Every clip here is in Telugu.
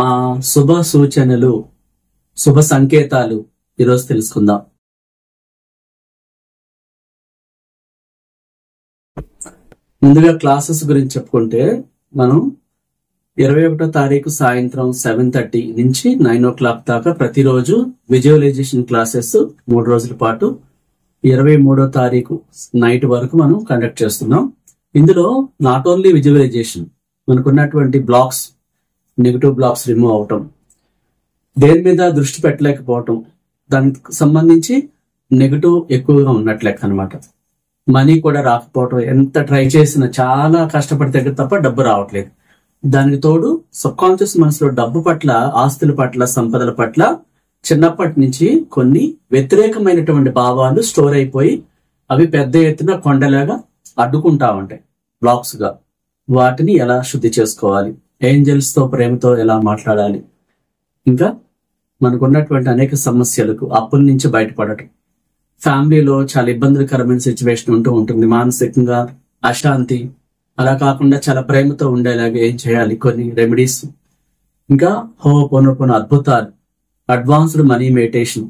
ఆ శుభ సూచనలు, శుభ సంకేతాలు ఈరోజు తెలుసుకుందాం. ముందుగా క్లాసెస్ గురించి చెప్పుకుంటే మనం 21వ తారీఖు సాయంత్రం 7:30 నుంచి 9 o'clock దాకా ప్రతిరోజు విజువలైజేషన్ క్లాసెస్ 3 రోజుల పాటు 23వ తారీఖు నైట్ వరకు మనం కండక్ట్ చేస్తున్నాం. ఇందులో నాట్ ఓన్లీ విజువలైజేషన్, మనకున్నటువంటి బ్లాక్స్, నెగిటివ్ బ్లాక్స్ రిమూవ్ అవటం, దేని మీద దృష్టి పెట్టలేకపోవటం, దానికి సంబంధించి నెగిటివ్ ఎక్కువగా ఉన్నట్లెక్క అనమాట. మనీ కూడా రాకపోవటం, ఎంత ట్రై చేసినా చాలా కష్టపడితే తప్ప డబ్బు రావట్లేదు. దానికి తోడు సబ్ కాన్షియస్ మనసులో డబ్బు పట్ల, ఆస్తుల పట్ల, సంపదల పట్ల చిన్నప్పటి నుంచి కొన్ని వ్యతిరేకమైనటువంటి భావాలు స్టోర్ అయిపోయి అవి పెద్ద ఎత్తున కొండలాగా అడ్డుకుంటా ఉంటాయి, బ్లాక్స్ గా. వాటిని ఎలా శుద్ధి చేసుకోవాలి, ఏంజల్స్ తో ప్రేమతో ఎలా మాట్లాడాలి, ఇంకా మనకున్నటువంటి అనేక సమస్యలకు, అప్పుల నుంచి బయటపడటం, ఫ్యామిలీలో చాలా ఇబ్బందికరమైన సిచ్యువేషన్ ఉంటూ ఉంటుంది, మానసికంగా అశాంతి, అలా కాకుండా చాలా ప్రేమతో ఉండేలాగా ఏం చేయాలి, కొన్ని రెమెడీస్, ఇంకా హోపోనోపోన అద్భుతాలు, అడ్వాన్స్డ్ మనీ మెడిటేషన్,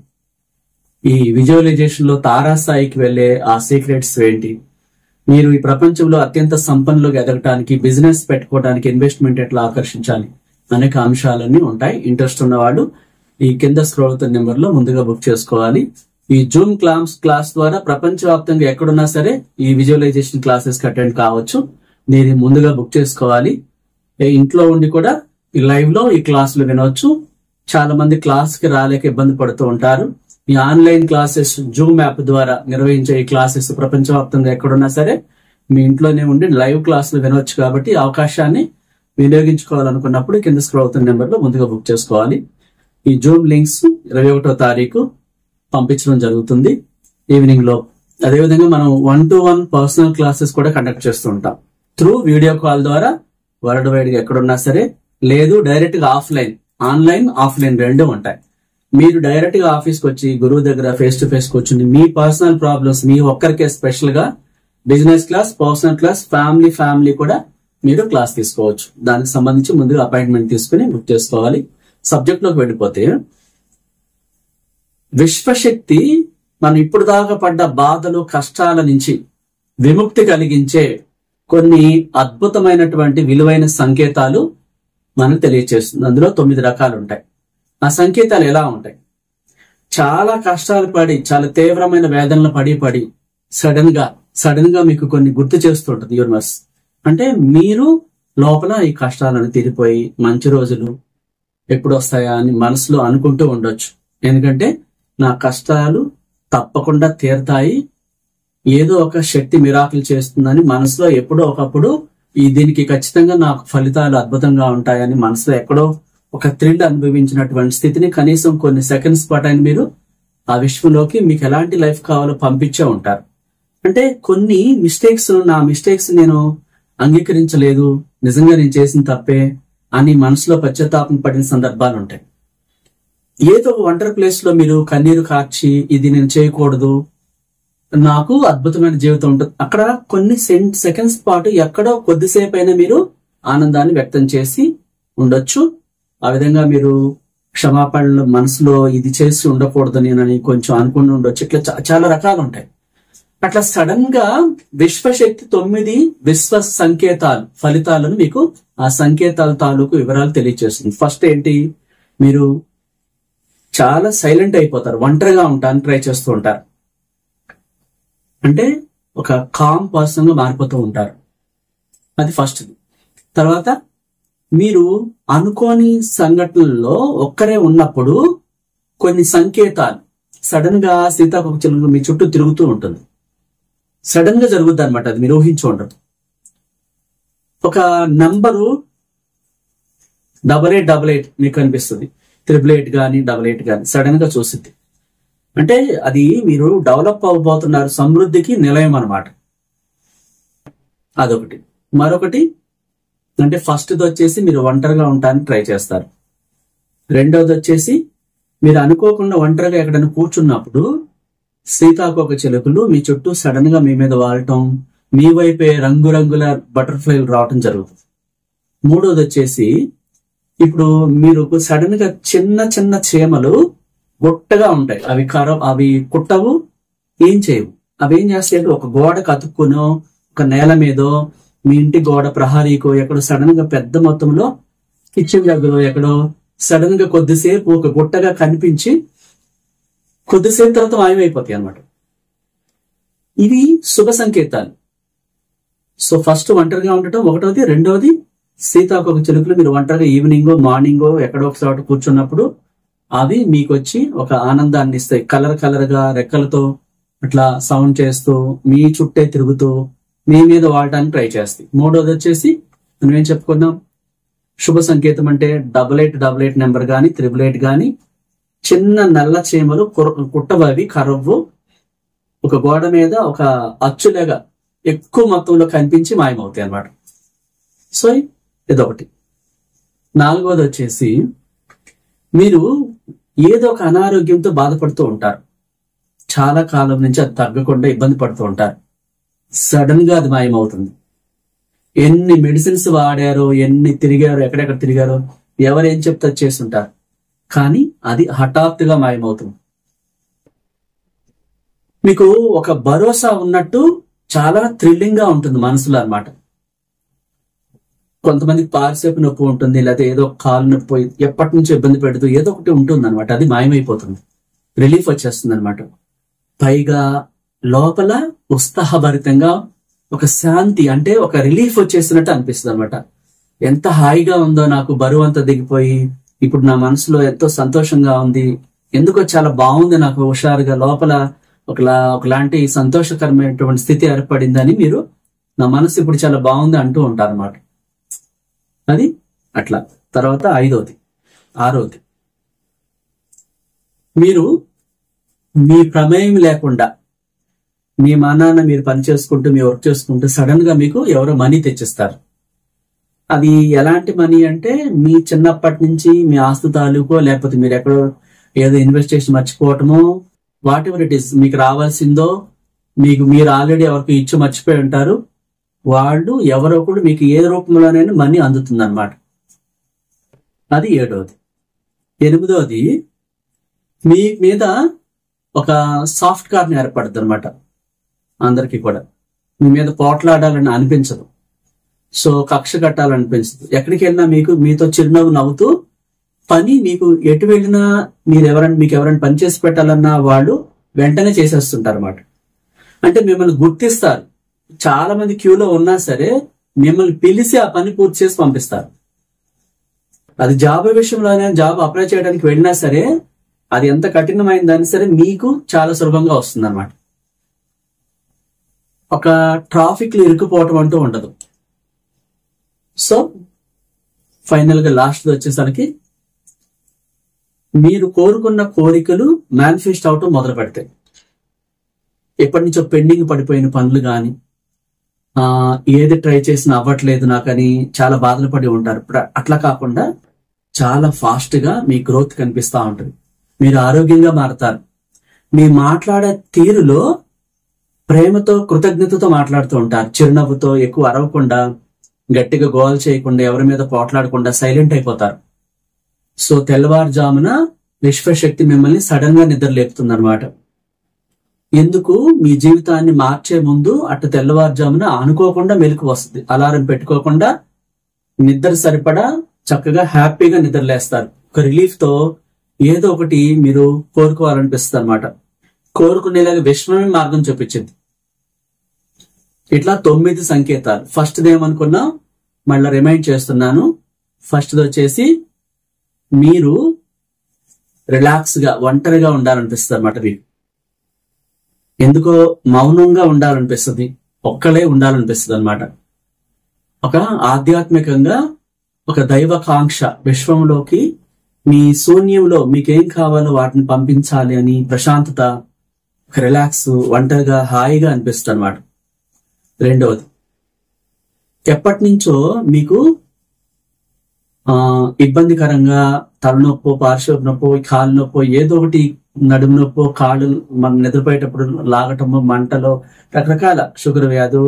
ఈ విజువలైజేషన్ లో తారాస్థాయికి వెళ్లే ఆ సీక్రెట్స్ ఏంటి, మీరు ఈ ప్రపంచంలో అత్యంత సంపన్నులుగా ఎదగటానికి, బిజినెస్ పెట్టుకోవడానికి, ఇన్వెస్ట్మెంట్ ఎట్లా ఆకర్షించాలి, అనేక అంశాలన్నీ ఉంటాయి. ఇంట్రెస్ట్ ఉన్న వాళ్ళు ఈ కింద స్క్రోల్ అవుతున్న నెంబర్ లో ముందుగా బుక్ చేసుకోవాలి. ఈ జూమ్ క్లాస్ ద్వారా ప్రపంచవ్యాప్తంగా ఎక్కడున్నా సరే ఈ విజువలైజేషన్ క్లాసెస్ కి అటెండ్ కావచ్చు. మీరు ముందుగా బుక్ చేసుకోవాలి. ఇంట్లో ఉండి కూడా ఈ లైవ్ లో ఈ క్లాసులు వినవచ్చు. చాలా మంది క్లాస్ కి రాలేక ఇబ్బంది పడుతూ ఉంటారు. ఈ ఆన్లైన్ క్లాసెస్ జూమ్ యాప్ ద్వారా నిర్వహించే ఈ క్లాసెస్ ప్రపంచవ్యాప్తంగా ఎక్కడున్నా సరే మీ ఇంట్లోనే ఉండి లైవ్ క్లాసులు వినవచ్చు. కాబట్టి ఈ అవకాశాన్ని వినియోగించుకోవాలనుకున్నప్పుడు కింద స్క్రోల్ అవుతున్న నెంబర్ లో ముందుగా బుక్ చేసుకోవాలి. ఈ జూమ్ లింక్స్ 21వ తారీఖు పంపించడం జరుగుతుంది ఈవినింగ్ లో. అదేవిధంగా మనం 1-to-1 పర్సనల్ క్లాసెస్ కూడా కండక్ట్ చేస్తూ ఉంటాం త్రూ వీడియో కాల్ ద్వారా, వరల్డ్ వైడ్ గా ఎక్కడున్నా సరే. లేదు డైరెక్ట్ గా ఆఫ్లైన్, ఆన్లైన్ ఆఫ్లైన్ రెండు ఉంటాయి. మీరు డైరెక్ట్ గా ఆఫీస్ కి వచ్చి గురువు దగ్గర ఫేస్ టు ఫేస్ కూర్చుని మీ పర్సనల్ ప్రాబ్లమ్స్, మీ ఒక్కరికే స్పెషల్ గా business class, personal class, family కూడా మీరు క్లాస్ తీసుకోవచ్చు. దానికి సంబంధించి ముందుగా అపాయింట్మెంట్ తీసుకుని బుక్ చేసుకోవాలి. సబ్జెక్ట్ లోకి వెళ్ళిపోతే, విశ్వశక్తి మనం ఇప్పుడు దాకా పడ్డ బాధలు, కష్టాల నుంచి విముక్తి కలిగించే కొన్ని అద్భుతమైనటువంటి విలువైన సంకేతాలు మనకు తెలియచేస్తుంది. అందులో 9 రకాలు ఉంటాయి. ఆ సంకేతాలు ఎలా ఉంటాయి? చాలా కష్టాలు పడి, చాలా తీవ్రమైన వేదనలు పడి సడన్ గా మీకు కొన్ని గుర్తు చేస్తుంటది యూనివర్స్. అంటే మీరు లోపల ఈ కష్టాలను తీరిపోయి మంచి రోజులు ఎప్పుడు వస్తాయా అని మనసులో అనుకుంటూ ఉండొచ్చు. ఎందుకంటే నా కష్టాలు తప్పకుండా తీరతాయి, ఏదో ఒక శక్తి మిరాకిల్ చేస్తుందని మనసులో ఎప్పుడో ఒకప్పుడు దీనికి ఖచ్చితంగా నాకు ఫలితాలు అద్భుతంగా ఉంటాయని మనసులో ఎక్కడో ఒక థ్రిల్ అనుభవించినటువంటి స్థితిని కనీసం కొన్ని సెకండ్స్ పాటు మీరు ఆ విశ్వంలోకి మీకు ఎలాంటి లైఫ్ కావాలో పంపించే ఉంటారు. అంటే కొన్ని మిస్టేక్స్, నా మిస్టేక్స్ నేను అంగీకరించలేదు, నిజంగా నేను చేసిన తప్పే అని మనసులో పశ్చాత్తాపం పడిన సందర్భాలు ఉంటాయి. ఏదో ఒక ఒంటరి ప్లేస్ లో మీరు కన్నీరు కార్చి ఇది నేను చేయకూడదు, నాకు అద్భుతమైన జీవితం ఉంటుంది, అక్కడ కొన్ని సెకండ్స్ పాటు ఎక్కడో కొద్దిసేపు అయినా మీరు ఆనందాన్ని వ్యక్తం చేసి ఉండొచ్చు. ఆ విధంగా మీరు క్షమాపణలు మనసులో ఇది చేసి ఉండకూడదని అని కొంచెం అనుకుని ఉండొచ్చు. ఇట్లా చాలా రకాలు ఉంటాయి. అట్లా సడన్ గా విశ్వశక్తి 9 విశ్వ సంకేతాలు, ఫలితాలను మీకు ఆ సంకేతాల తాలూకు వివరాలు తెలియజేస్తుంది. ఫస్ట్ ఏంటి, మీరు చాలా సైలెంట్ అయిపోతారు, ఒంటరిగా ఉంటానికి ట్రై చేస్తూ ఉంటారు. అంటే ఒక కామ్ పర్సన్ గా మారిపోతూ ఉంటారు. అది ఫస్ట్. తర్వాత మీరు అనుకోని సంఘటనల్లో ఒక్కరే ఉన్నప్పుడు కొన్ని సంకేతాలు సడన్ గా సీతాకోకచిలుక మీ చుట్టూ తిరుగుతూ ఉంటుంది. సడన్ గా జరుగుద్ది అనమాట, అది మీరు ఊహించి ఉండదు. ఒక నంబరు 8888 మీకు కనిపిస్తుంది, 888 గాని 88 గాని సడన్ గా చూసింది. అంటే అది మీరు డెవలప్ అవ్వబోతున్నారు, సమృద్ధికి నిలయం అనమాట. అదొకటి. మరొకటి అంటే ఫస్ట్ది వచ్చేసి మీరు ఒంటరిగా ఉండడానికి ట్రై చేస్తారు. రెండోది వచ్చేసి మీరు అనుకోకుండా ఒంటరిగా ఎక్కడైనా కూర్చున్నప్పుడు సీతాకోకచిలుకలు మీ చుట్టూ సడన్ గా మీ మీద వాలటం, మీ వైపే రంగురంగుల బటర్ఫ్లైలు రావటం జరుగుతుంది. మూడోది వచ్చేసి ఇప్పుడు మీరు సడన్ గా చిన్న చిన్న చీమలు గుట్టగా ఉంటాయి, అవి కుట్టవు, ఏం చేయవు. అవి ఏం చేస్తాయంటే ఒక గోడకు అతుక్కునో, ఒక నేల మీదో, మీ ఇంటి గోడ ప్రహారీకో ఎక్కడో సడన్ గా పెద్ద మొత్తంలో కిచెన్ దగ్గర ఎక్కడో సడన్ గా కొద్దిసేపు ఒక గుట్టగా కనిపించి కొద్దిసేపు తర్వాత మాయమైపోతాయి అన్నమాట. ఇవి శుభ సంకేతాలు. సో ఫస్ట్ ఒంటరిగా ఉండటం ఒకటోది. రెండోది, సీతాకోక చిలుకలు మీరు ఒంటరిగా ఈవినింగో మార్నింగో ఎక్కడో ఒక చోట కూర్చున్నప్పుడు అవి మీకు వచ్చి ఒక ఆనందాన్ని ఇస్తాయి. కలర్ గా రెక్కలతో అట్లా సౌండ్ చేస్తూ మీ చుట్టే తిరుగుతూ మీ మీద వాడటానికి ట్రై చేస్తాయి. మూడోది వచ్చేసి మనం ఏం చెప్పుకున్నాం, శుభ సంకేతం అంటే 8888 నెంబర్ గాని 888 గాని చిన్న నల్ల చీమలు కుట్టవవి కరవ్వు ఒక గోడ మీద ఒక అచ్చులేగా ఎక్కువ మొత్తంలో కనిపించి మాయమవుతాయి అన్నమాట. సో ఇదొకటి. నాలుగోది వచ్చేసి మీరు ఏదో ఒక అనారోగ్యంతో బాధపడుతూ ఉంటారు, చాలా కాలం నుంచి అది తగ్గకుండా ఇబ్బంది పడుతూ ఉంటారు. సడన్ గా అది మాయమవుతుంది. ఎన్ని మెడిసిన్స్ వాడారో, ఎన్ని తిరిగారో, ఎక్కడెక్కడ తిరిగారో, ఎవరేం చెప్తే చేస్తుంటారు, కానీ అది హఠాత్తుగా మాయమవుతుంది. మీకు ఒక భరోసా ఉన్నట్టు చాలా థ్రిల్లింగ్ గా ఉంటుంది మనసులో అన్నమాట. కొంతమందికి పారిసేపు నొప్పి ఉంటుంది, లేకపోతే ఏదో కాలు నొప్పి ఎప్పటి నుంచో ఇబ్బంది పెడుతూ ఏదో ఒకటి ఉంటుంది అనమాట. అది మాయమైపోతుంది, రిలీఫ్ వచ్చేస్తుంది అనమాట. పైగా లోపల ఉత్సాహభరితంగా ఒక శాంతి, అంటే ఒక రిలీఫ్ వచ్చేసినట్టు అనిపిస్తుంది అనమాట. ఎంత హాయిగా ఉందో, నాకు బరువు అంతా దిగిపోయి ఇప్పుడు నా మనసులో ఎంతో సంతోషంగా ఉంది, ఎందుకో చాలా బాగుంది, నాకు హుషారుగా లోపల ఒకలాంటి సంతోషకరమైనటువంటి స్థితి ఏర్పడిందని మీరు, నా మనసు ఇప్పుడు చాలా బాగుంది అంటూ ఉంటారు అన్నమాట. అది అట్లా. తర్వాత ఆరోది, మీరు మీ ప్రమేయం లేకుండా మీ మానాన్న మీరు పని చేసుకుంటూ మీ వర్క్ చేసుకుంటూ సడన్ గా మీకు ఎవరో మనీ తెచ్చిస్తారు. అది ఎలాంటి మనీ అంటే మీ చిన్నప్పటి నుంచి మీ ఆస్తు తాలూకో, లేకపోతే మీరు ఎక్కడో ఏదో ఇన్వెస్ట్ చేసి మర్చిపోవటమో, వాట్ ఎవర్ ఇట్ ఈస్, మీకు రావాల్సిందో మీరు ఆల్రెడీ ఎవరికి ఇచ్చి మర్చిపోయి ఉంటారు, వాళ్ళు ఎవరో కూడా మీకు ఏ రూపంలోనైనా మనీ అందుతుంది అనమాట. అది 7వది. 8వది, మీ మీద ఒక సాఫ్ట్ కార్న్ ఏర్పడుతుంది అనమాట. అందరికీ కూడా మీ మీద పోట్లాడాలని అనిపించదు, సో కక్ష కట్టాలనిపించదు. ఎక్కడికి వెళ్ళినా మీతో చిరునవ్వు నవ్వుతూ పని, మీకు ఎటు వెళ్ళినా మీకు ఎవరైనా పని చేసి పెట్టాలన్నా వాళ్ళు వెంటనే చేసేస్తుంటారు అనమాట. అంటే మిమ్మల్ని గుర్తిస్తారు. చాలా మంది క్యూలో ఉన్నా సరే మిమ్మల్ని పిలిచి ఆ పని పూర్తి చేసి పంపిస్తారు. అది జాబ్ విషయంలోనే, జాబ్ అప్లై చేయడానికి వెళ్ళినా సరే అది ఎంత కఠినమైందని సరే మీకు చాలా సులభంగా వస్తుంది అనమాట. ఒక ట్రాఫిక్ లో ఇరుక్కుపోవటం అంటూ ఉండదు. సో ఫైనల్ గా లాస్ట్ వచ్చేసరికి మీరు కోరుకున్న కోరికలు మేనిఫెస్ట్ అవటం మొదలు పెడతాయి. ఎప్పటి నుంచో పెండింగ్ పడిపోయిన పనులు కానీ, ఏది ట్రై చేసినా అవ్వట్లేదు నాకని చాలా బాధలు పడి ఉంటారు. ఇప్పుడు అట్లా కాకుండా చాలా ఫాస్ట్ గా మీ గ్రోత్ కనిపిస్తూ ఉంటుంది. మీరు ఆరోగ్యంగా మారతారు. మీ మాట్లాడే తీరులో ప్రేమతో, కృతజ్ఞతతో మాట్లాడుతూ ఉంటారు. చిరునవ్వుతో, ఎక్కువ అరవకుండా, గట్టిగా గోల్ చేయకుండా, ఎవరి మీద పోట్లాడకుండా సైలెంట్ అయిపోతారు. సో తెల్లవారుజామున విశ్వశక్తి మిమ్మల్ని సడన్ గా నిద్ర లేపుతుంది అనమాట. ఎందుకు, మీ జీవితాన్ని మార్చే ముందు అట్ట తెల్లవారుజామున అనుకోకుండా మెలకు వస్తుంది. అలారం పెట్టుకోకుండా నిద్ర సరిపడా చక్కగా హ్యాపీగా నిద్రలేస్తారు. ఒక రిలీఫ్ తో ఏదో ఒకటి మీరు కోరుకోవాలనిపిస్తుంది అనమాట. కోరుకునేలాగా విశ్వమే మార్గం చూపించింది. ఇట్లా 9 సంకేతాలు. ఫస్ట్ ఏమనుకున్నా మళ్ళీ రిమైండ్ చేస్తున్నాను. ఫస్ట్ వచ్చేసి మీరు రిలాక్స్ గా ఒంటరిగా ఉండాలనిపిస్తుంది అనమాట. మీకు ఎందుకో మౌనంగా ఉండాలనిపిస్తుంది, ఒక్కలే ఉండాలనిపిస్తుంది అనమాట. ఒక ఆధ్యాత్మికంగా ఒక దైవకాంక్ష, విశ్వంలోకి మీ శూన్యంలో మీకేం కావాలో వాటిని పంపించాలి అని ప్రశాంతత, ఒక రిలాక్స్, ఒంటరిగా హాయిగా అనిపిస్తుంది అనమాట. రెండవది, ఎప్పటి నుంచో మీకు ఇబ్బందికరంగా తలనొప్పో, పార్శ్వపు నొప్పో, కాలు నొప్పో, ఏదో ఒకటి నడుము నొప్పో, కాళ్ళు మనం నిద్రపోయేటప్పుడు లాగటమో, మంటలో, రకరకాల షుగర్ వ్యాధు,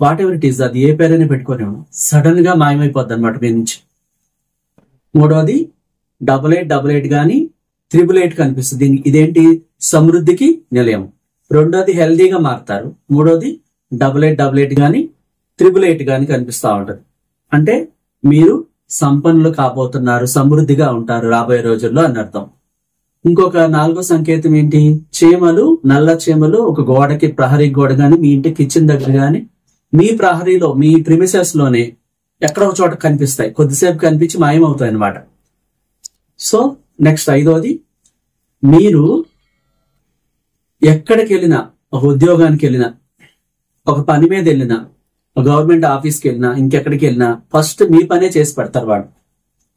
వాట్ ఎవర్ ఇట్ ఈస్, అది ఏ పేరైనా పెట్టుకోలేము, సడన్ గా మాయమైపోద్ది అనమాట మీ నుంచి. మూడోది 8888 గాని 888 కనిపిస్తుంది. ఇదేంటి? సమృద్ధికి నిలయం. రెండోది హెల్దీగా మారుతారు. మూడోది 8888 గాని 888 గాని కనిపిస్తా ఉంటది. అంటే మీరు సంపన్నులు కాబోతున్నారు, సమృద్ధిగా ఉంటారు రాబోయే రోజుల్లో అని అర్థం. ఇంకొక 4వ సంకేతం ఏంటి? చీమలు, నల్ల చీమలు ఒక గోడకి, ప్రహరీ గోడ గాని, మీ ఇంటి కిచెన్ దగ్గర గాని, మీ ప్రహరీలో, మీ ప్రిమిసెస్ లోనే ఎక్కడో ఒక చోట కనిపిస్తాయి. కొద్దిసేపు కనిపించి మాయమవుతాయి అన్నమాట. సో నెక్స్ట్ 5వది, మీరు ఎక్కడికి వెళ్ళినా, ఒక ఉద్యోగానికి వెళ్ళినా, ఒక పని మీద వెళ్ళినా, ఒక గవర్నమెంట్ ఆఫీస్కి వెళ్ళినా, ఇంకెక్కడికి వెళ్ళినా ఫస్ట్ మీ పనే చేసి పెడతారు వాడు.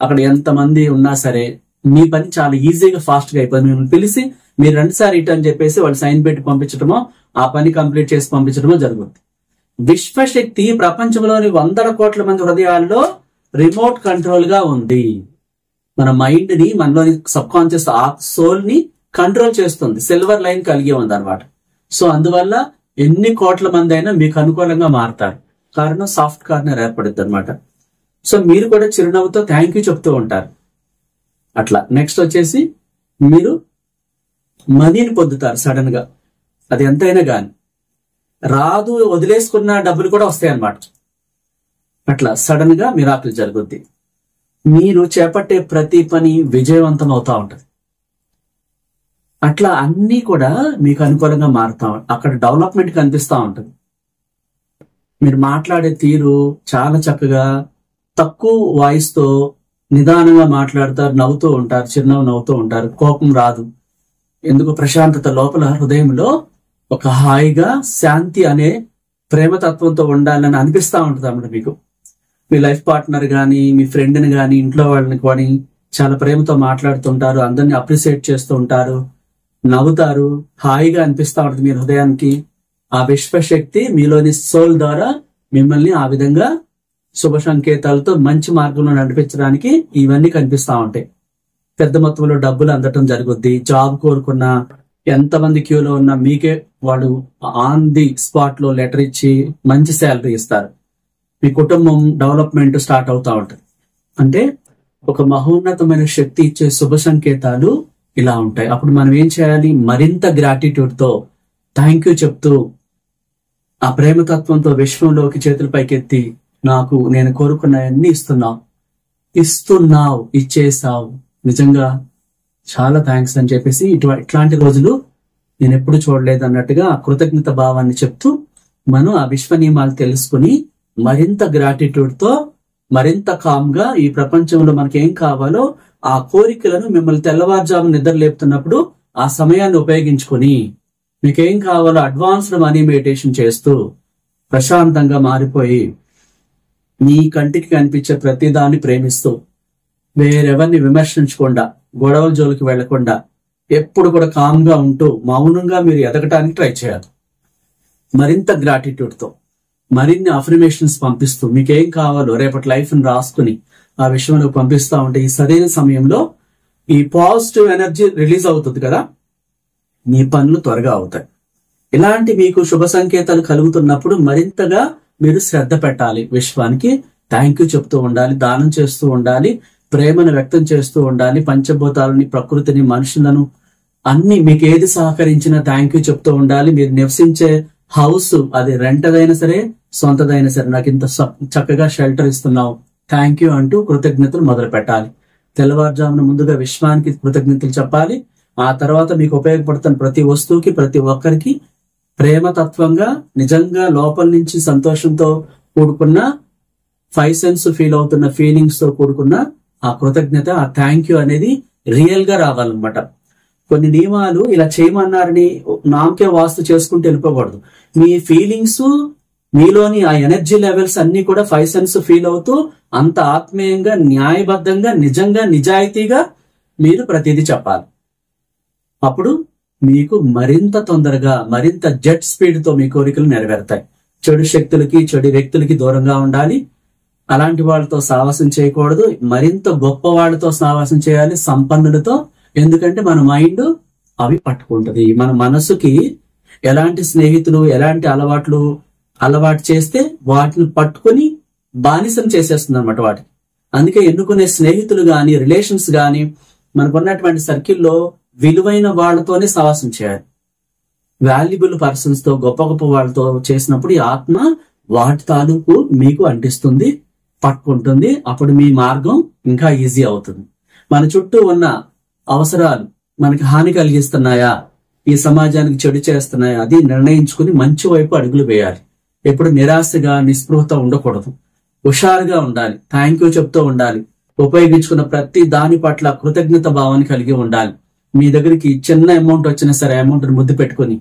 అక్కడ ఎంతమంది ఉన్నా సరే మీ పని చాలా ఈజీగా ఫాస్ట్ గా అయిపోయింది. మిమ్మల్ని పిలిచి మీరు 2 సార్లు ఇటు అని చెప్పేసి వాళ్ళు సైన్ పెట్టి పంపించడమో, ఆ పని కంప్లీట్ చేసి పంపించడమో జరుగుతుంది. విశ్వశక్తి ప్రపంచంలోని 100 కోట్ల మంది హృదయాల్లో రిమోట్ కంట్రోల్ గా ఉంది. మన మైండ్ ని, మనలోని సబ్ కాన్షియస్ సోల్ ని కంట్రోల్ చేస్తుంది. సిల్వర్ లైన్ కలిగి ఉంది అనమాట. సో అందువల్ల ఎన్ని కోట్ల మంది అయినా మీకు అనుకూలంగా మారుతారు. కారణం సాఫ్ట్ కార్నర్ ఏర్పడుద్ది అనమాట. సో మీరు కూడా చిరునవ్వుతో థ్యాంక్ యూ చెప్తూ ఉంటారు. అట్లా నెక్స్ట్ వచ్చేసి మీరు మనీని పొందుతారు సడన్ గా. అది ఎంతైనా గాని రాదు, వదిలేసుకున్న డబ్బులు కూడా వస్తాయి అన్నమాట. అట్లా సడన్ గా మిరాకిల్ జరుగుద్ది. మీరు చేపట్టే ప్రతి పని విజయవంతం అవుతా ఉంటది. అట్లా అన్ని కూడా మీకు అనుకూలంగా మారుతా ఉంటాయి. అక్కడ డెవలప్మెంట్ కనిపిస్తా ఉంటది. మీరు మాట్లాడే తీరు చాలా చక్కగా, తక్కువ వాయిస్ తో నిదానంగా మాట్లాడతారు, నవ్వుతూ ఉంటారు, చిరునవ్వు నవ్వుతూ ఉంటారు. కోపం రాదు. ఎందుకు? ప్రశాంతత లోపల హృదయంలో ఒక హాయిగా శాంతి అనే ప్రేమతత్వంతో ఉండాలని అనిపిస్తా ఉంటుంది అన్నమాట. మీకు మీ లైఫ్ పార్ట్నర్ గాని, మీ ఫ్రెండ్ని గాని, ఇంట్లో వాళ్ళని కానీ చాలా ప్రేమతో మాట్లాడుతుంటారు, అందరిని అప్రిషియేట్ చేస్తూ ఉంటారు, నవ్వుతారు, హాయిగా అనిపిస్తా ఉంటుంది మీ హృదయానికి. ఆ విశ్వశక్తి మీలోని సోల్ ద్వారా మిమ్మల్ని ఆ విధంగా శుభ సంకేతాలతో మంచి మార్గంలో నడిపించడానికి ఇవన్నీ కనిపిస్తా ఉంటాయి. పెద్ద మొత్తంలో డబ్బులు అందటం జరుగుద్ది. జాబ్ కోరుకున్న ఎంతమంది క్యూలో ఉన్నా మీకే వాళ్ళు ఆన్ ది స్పాట్ లో లెటర్ ఇచ్చి మంచి శాలరీ ఇస్తారు. మీ కుటుంబం డెవలప్మెంట్ స్టార్ట్ అవుతా ఉంటుంది. అంటే ఒక మహోన్నతమైన శక్తి ఇచ్చే శుభ సంకేతాలు ఇలా ఉంటాయి. అప్పుడు మనం ఏం చేయాలి? మరింత గ్రాటిట్యూడ్ తో థ్యాంక్ యూ చెప్తూ, ఆ ప్రేమతత్వంతో విశ్వంలోకి చేతుల పైకెత్తి, నాకు నేను కోరుకున్నవన్నీ ఇస్తున్నావు, ఇచ్చేసావు, నిజంగా చాలా థ్యాంక్స్ అని చెప్పేసి ఇట్లాంటి రోజులు నేను ఎప్పుడు చూడలేదు అన్నట్టుగా కృతజ్ఞత భావాన్ని చెప్తూ మనం ఆ విశ్వ నియమాలు తెలుసుకుని మరింత గ్రాటిట్యూడ్ తో, మరింత కామ్ గా ఈ ప్రపంచంలో మనకి ఏం కావాలో ఆ కోరికలను మిమ్మల్ని తెల్లవారుజాము నిద్ర లేపుతున్నప్పుడు ఆ సమయాన్ని ఉపయోగించుకుని మీకేం కావాలో అడ్వాన్స్డ్ మనీ మెడిటేషన్ చేస్తూ ప్రశాంతంగా మారిపోయి మీ కంటికి కనిపించే ప్రతిదాన్ని ప్రేమిస్తూ, వేరెవరిని విమర్శించకుండా, గొడవల జోలికి వెళ్లకుండా, ఎప్పుడు కూడా కామ్ గా ఉంటూ మౌనంగా మీరు ఎదగటానికి ట్రై చేయాలి. మరింత గ్రాటిట్యూడ్ తో మరిన్ని అఫర్మేషన్స్ పంపిస్తూ మీకేం కావాలో రేపటి లైఫ్ ని రాసుకుని ఆ విషయంలో పంపిస్తా ఉంటే ఈ సరైన సమయంలో ఈ పాజిటివ్ ఎనర్జీ రిలీజ్ అవుతుంది కదా, మీ పనులు త్వరగా అవుతాయి. ఇలాంటి మీకు శుభ సంకేతాలు కలుగుతున్నప్పుడు మరింతగా మీరు శ్రద్ధ పెట్టాలి. విశ్వానికి థ్యాంక్ యూ చెప్తూ ఉండాలి, దానం చేస్తూ ఉండాలి, ప్రేమను వ్యక్తం చేస్తూ ఉండాలి. పంచభూతాలని, ప్రకృతిని, మనుషులను అన్ని మీకు ఏది సహకరించినా థ్యాంక్ యూ చెప్తూ ఉండాలి. మీరు నివసించే హౌస్ అది రెంటదైనా సరే, సొంతదైనా సరే, నాకు ఇంత చక్కగా షెల్టర్ ఇస్తున్నావు, థ్యాంక్ యూ అంటూ కృతజ్ఞతలు మొదలు పెట్టాలి. తెల్లవారుజామున ముందుగా విశ్వానికి కృతజ్ఞతలు చెప్పాలి. ఆ తర్వాత మీకు ఉపయోగపడుతున్న ప్రతి వస్తువుకి, ప్రతి ఒక్కరికి ప్రేమతత్వంగా, నిజంగా లోపల నుంచి సంతోషంతో కూడుకున్న 5 సెన్స్ ఫీల్ అవుతున్న ఫీలింగ్స్ తో కూడుకున్న ఆ కృతజ్ఞత, ఆ థ్యాంక్ యూ అనేది రియల్ గా రావాలన్నమాట. కొన్ని నియమాలు ఇలా చేయమన్నారని నామకే వాస్తు చేసుకుంటూ వెళ్ళిపోకూడదు. మీ ఫీలింగ్స్, మీలోని ఆ ఎనర్జీ లెవెల్స్ అన్ని కూడా 5 సెన్స్ ఫీల్ అవుతూ అంత ఆత్మీయంగా, న్యాయబద్ధంగా, నిజంగా, నిజాయితీగా మీరు ప్రతిదీ చెప్పాలి. అప్పుడు మీకు మరింత తొందరగా, మరింత జెట్ స్పీడ్ తో మీ కోరికలు నెరవేరుతాయి. చెడు శక్తులకి, చెడు వ్యక్తులకి దూరంగా ఉండాలి. అలాంటి వాళ్ళతో సావాసం చేయకూడదు. మరింత గొప్ప వాళ్ళతో సావాసం చేయాలి, సంపన్నులతో. ఎందుకంటే మన మైండ్ అవి పట్టుకుంటది. మన మనసుకి ఎలాంటి స్నేహితులు, ఎలాంటి అలవాటు చేస్తే వాటిని పట్టుకుని బానిసం చేసేస్తుంది అనమాట వాటికి. అందుకే ఎన్నుకునే స్నేహితులు గాని, రిలేషన్స్ గాని, మనకున్నటువంటి సర్కిల్లో విలువైన వాళ్ళతోనే సహవాసం చేయాలి. వాల్యుబుల్ పర్సన్స్ తో, గొప్ప గొప్ప వాళ్ళతో చేసినప్పుడు ఈ ఆత్మ వాటి తాలూకు మీకు అంటిస్తుంది, పట్టుకుంటుంది. అప్పుడు మీ మార్గం ఇంకా ఈజీ అవుతుంది. మన చుట్టూ ఉన్న అవసరాలు మనకి హాని కలిగిస్తున్నాయా, ఈ సమాజానికి చెడు చేస్తున్నాయా, అది నిర్ణయించుకుని మంచి వైపు అడుగులు వేయాలి. ఎప్పుడు నిరాశగా, నిస్పృహతో ఉండకూడదు. హుషారుగా ఉండాలి. థ్యాంక్ యూ చెప్తూ ఉండాలి. ఉపయోగించుకున్న ప్రతి దాని పట్ల కృతజ్ఞత భావాన్ని కలిగి ఉండాలి. మీ దగ్గరికి చిన్న అమౌంట్ వచ్చినా సరే అమౌంట్ ముద్దు పెట్టుకుని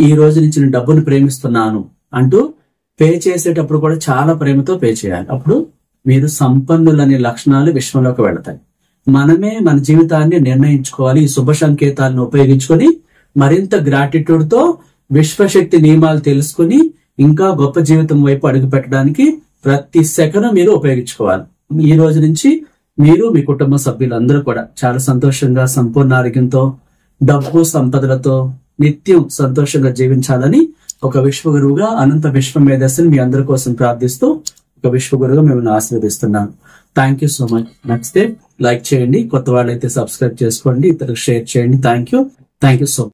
ఈ రోజు నుంచి నేను డబ్బును ప్రేమిస్తున్నాను అంటూ పే చేసేటప్పుడు కూడా చాలా ప్రేమతో పే చేయాలి. అప్పుడు మీరు సంపన్నులనే లక్షణాలు విశ్వంలోకి వెళతాయి. మనమే మన జీవితాన్ని నిర్ణయించుకోవాలి. ఈ శుభ సంకేతాలను ఉపయోగించుకొని మరింత గ్రాటిట్యూడ్ తో విశ్వశక్తి నియమాలు తెలుసుకుని ఇంకా గొప్ప జీవితం వైపు అడుగు పెట్టడానికి ప్రతి సెకను మీరు ఉపయోగించుకోవాలి. ఈ రోజు నుంచి మీరు, మీ కుటుంబ సభ్యులందరూ కూడా చాలా సంతోషంగా, సంపూర్ణ ఆరోగ్యంతో, డబ్బు సంపదలతో నిత్యం సంతోషంగా జీవించాలని ఒక విశ్వగురువుగా, అనంత విశ్వ మేధస్సుని మీ అందరి కోసం ప్రార్థిస్తూ ఒక విశ్వగురువుగా మిమ్మల్ని ఆశీర్వదిస్తున్నాను. Thank you so much. నచ్చితే లైక్ చేయండి, కొత్త వాళ్ళైతే సబ్స్క్రైబ్ చేసుకోండి, ఇతరులకు షేర్ చేయండి. Thank you so much.